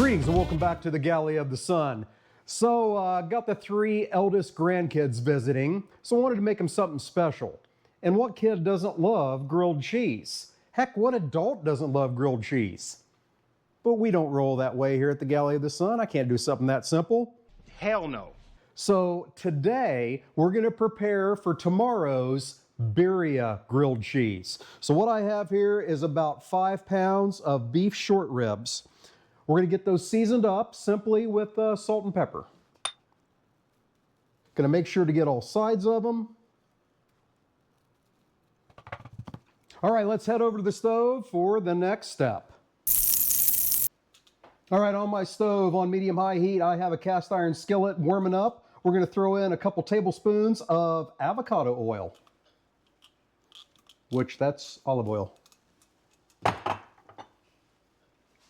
Greetings and welcome back to the Galley of the Sun. So, got the 3 eldest grandkids visiting, so I wanted to make them something special. And what kid doesn't love grilled cheese? Heck, what adult doesn't love grilled cheese? But we don't roll that way here at the Galley of the Sun. I can't do something that simple. Hell no. So today, we're gonna prepare for tomorrow's Birria grilled cheese. So what I have here is about 5 pounds of beef short ribs. We're gonna get those seasoned up simply with salt and pepper. Gonna make sure to get all sides of them. All right, let's head over to the stove for the next step. All right, on my stove on medium-high heat, I have a cast iron skillet warming up. We're gonna throw in a couple tablespoons of avocado oil, which that's olive oil.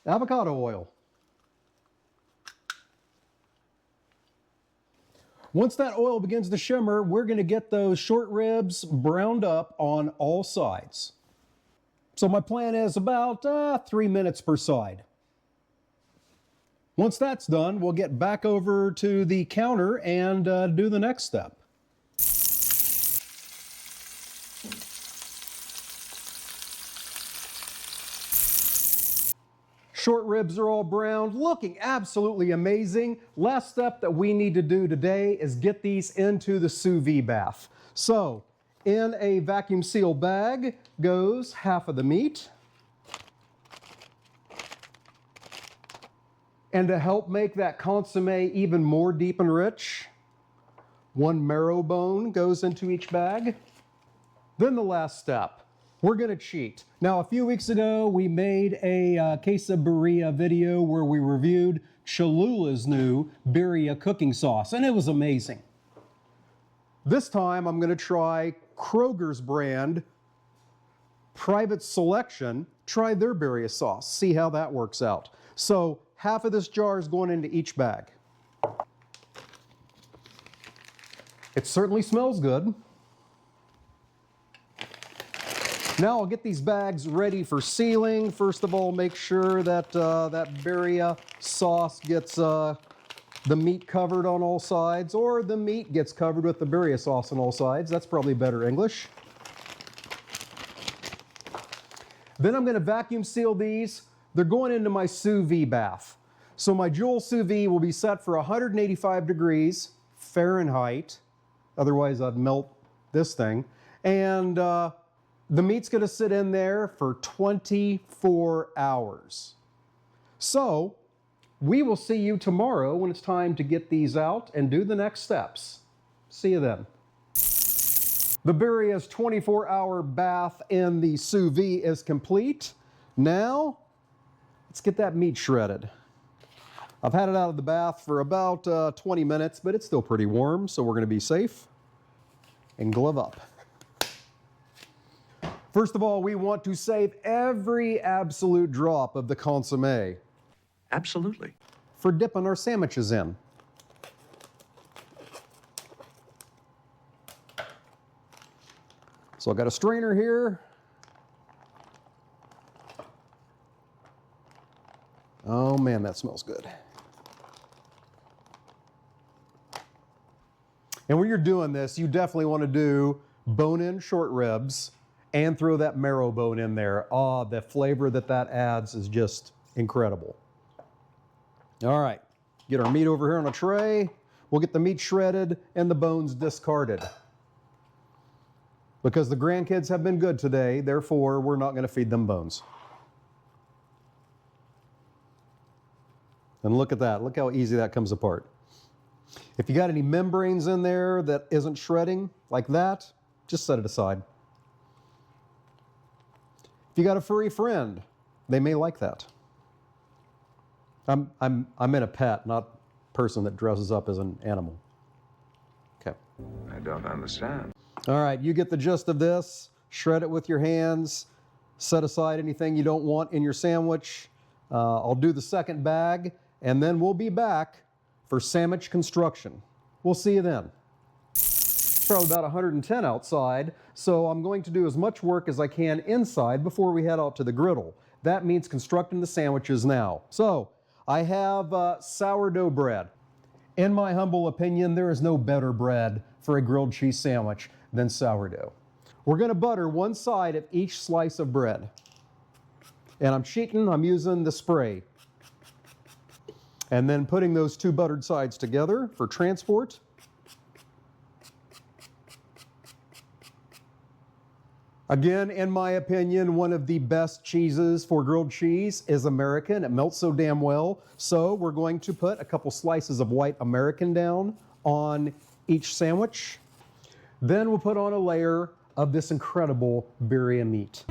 Avocado oil. Once that oil begins to shimmer, we're going to get those short ribs browned up on all sides. So my plan is about 3 minutes per side. Once that's done, we'll get back over to the counter and do the next step. Short ribs are all browned, looking absolutely amazing. Last step that we need to do today is get these into the sous vide bath. So, in a vacuum sealed bag goes half of the meat. And to help make that consommé even more deep and rich, 1 marrow bone goes into each bag. Then the last step. We're gonna cheat. Now, a few weeks ago, we made a Quesabirria video where we reviewed Cholula's new Birria cooking sauce, and it was amazing. This time, I'm gonna try Kroger's brand, Private Selection, try their Birria sauce, see how that works out. So, half of this jar is going into each bag. It certainly smells good. Now I'll get these bags ready for sealing. First of all, make sure that that Birria sauce gets the meat covered on all sides, or the meat gets covered with the Birria sauce on all sides. That's probably better English. Then I'm gonna vacuum seal these. They're going into my sous vide bath. So my Joule sous vide will be set for 185 degrees Fahrenheit. Otherwise I'd melt this thing. And the meat's gonna sit in there for 24 hours. So, we will see you tomorrow when it's time to get these out and do the next steps. See you then. The Birria's 24-hour bath in the sous vide is complete. Now, let's get that meat shredded. I've had it out of the bath for about 20 minutes, but it's still pretty warm, so we're gonna be safe and glove up. First of all, we want to save every absolute drop of the consommé. Absolutely. For dipping our sandwiches in. So I've got a strainer here. Oh man, that smells good. And when you're doing this, you definitely want to do bone-in short ribs and throw that marrow bone in there. Ah, the flavor that adds is just incredible. All right, get our meat over here on a tray. We'll get the meat shredded and the bones discarded. Because the grandkids have been good today, therefore we're not gonna feed them bones. And look at that, look how easy that comes apart. If you got any membranes in there that isn't shredding like that, just set it aside. If you got a furry friend, they may like that. I'm in a pet, not person that dresses up as an animal. Okay. I don't understand. All right, you get the gist of this. Shred it with your hands. Set aside anything you don't want in your sandwich. I'll do the second bag, and then we'll be back for sandwich construction. We'll see you then. Probably about 110 outside, so I'm going to do as much work as I can inside before we head out to the griddle. That means constructing the sandwiches now. So I have sourdough bread. In my humble opinion, there is no better bread for a grilled cheese sandwich than sourdough. We're going to butter one side of each slice of bread. And I'm cheating, I'm using the spray. And then putting those two buttered sides together for transport. Again, in my opinion, one of the best cheeses for grilled cheese is American. It melts so damn well. So we're going to put a couple slices of white American down on each sandwich. Then we'll put on a layer of this incredible birria meat.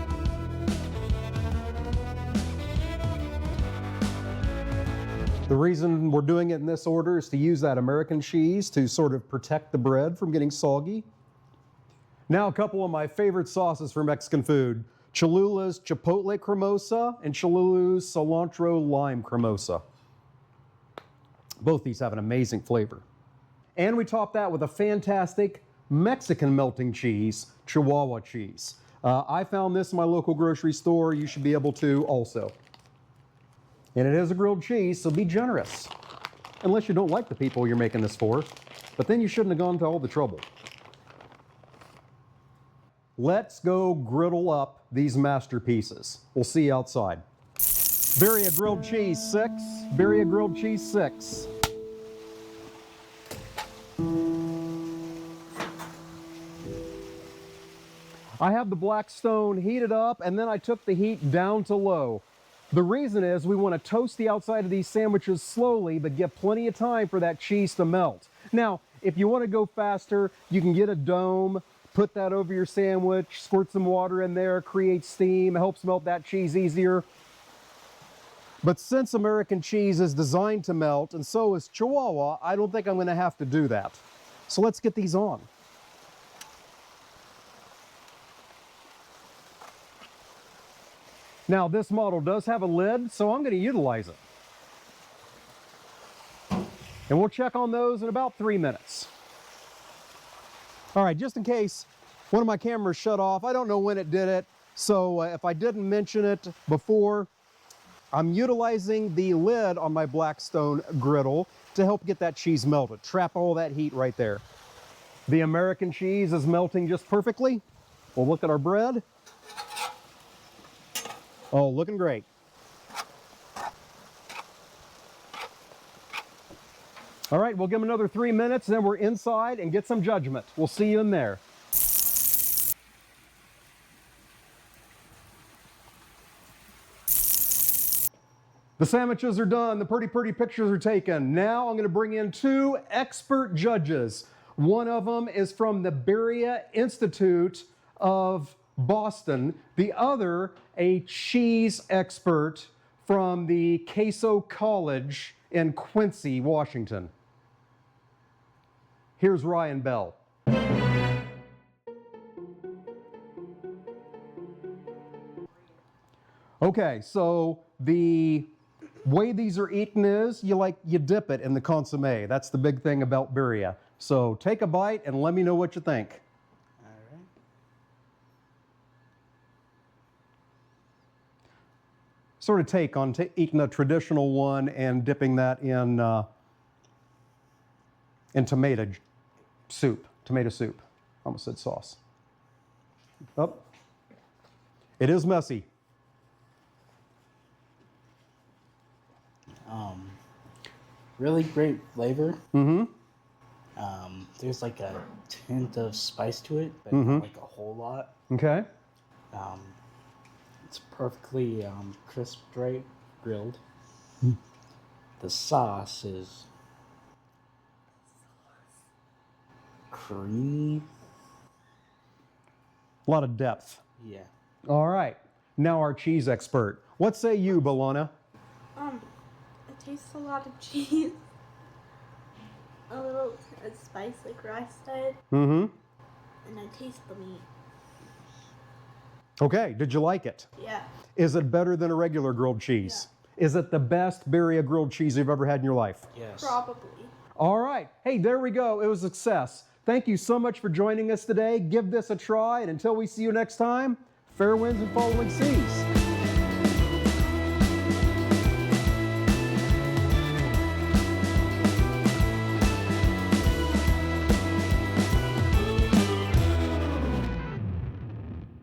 The reason we're doing it in this order is to use that American cheese to sort of protect the bread from getting soggy. Now a couple of my favorite sauces for Mexican food. Cholula's Chipotle Cremosa and Cholula's Cilantro Lime Cremosa. Both these have an amazing flavor. And we top that with a fantastic Mexican melting cheese, Chihuahua cheese. I found this in my local grocery store. You should be able to also. And it is a grilled cheese, so be generous. Unless you don't like the people you're making this for. But then you shouldn't have gone to all the trouble. Let's go griddle up these masterpieces. We'll see you outside. Birria grilled cheese 6. Birria grilled cheese 6. I have the black stone heated up, and then I took the heat down to low. The reason is we want to toast the outside of these sandwiches slowly, but give plenty of time for that cheese to melt. Now, if you want to go faster, you can get a dome, put that over your sandwich, squirt some water in there, create steam, helps melt that cheese easier. But since American cheese is designed to melt, and so is Chihuahua, I don't think I'm going to have to do that. So let's get these on. Now this model does have a lid, so I'm going to utilize it. And we'll check on those in about 3 minutes. All right, just in case one of my cameras shut off, I don't know when it did it, so if I didn't mention it before, I'm utilizing the lid on my Blackstone griddle to help get that cheese melted, trap all that heat right there. The American cheese is melting just perfectly. We'll look at our bread. Oh, looking great. All right, we'll give them another 3 minutes, then we're inside and get some judgment. We'll see you in there. The sandwiches are done, the pretty pictures are taken. Now I'm going to bring in 2 expert judges. One of them is from the Birria Institute of Boston. The other, a cheese expert from the Queso College in Quincy, Washington. Here's Ryan Bell. Okay, so the way these are eaten is you dip it in the consommé. That's the big thing about birria. So take a bite and let me know what you think. All right. Sort of take on eating a traditional one and dipping that in tomato soup. Almost said sauce. Oh, it is messy. Really great flavor. Mm-hmm. There's like a hint of spice to it, but not like a whole lot. Okay. It's perfectly crisp, right? Grilled. The sauce is creamy. A lot of depth. Yeah. All right. Now our cheese expert. What say you, Bologna? It tastes a lot of cheese. A little spice like rice did. Mm-hmm. And I taste the meat. Okay, did you like it? Yeah. Is it better than a regular grilled cheese? Yeah. Is it the best birria grilled cheese you've ever had in your life? Yes. Probably. All right. Hey, there we go. It was a success. Thank you so much for joining us today. Give this a try, and until we see you next time, fair winds and following seas.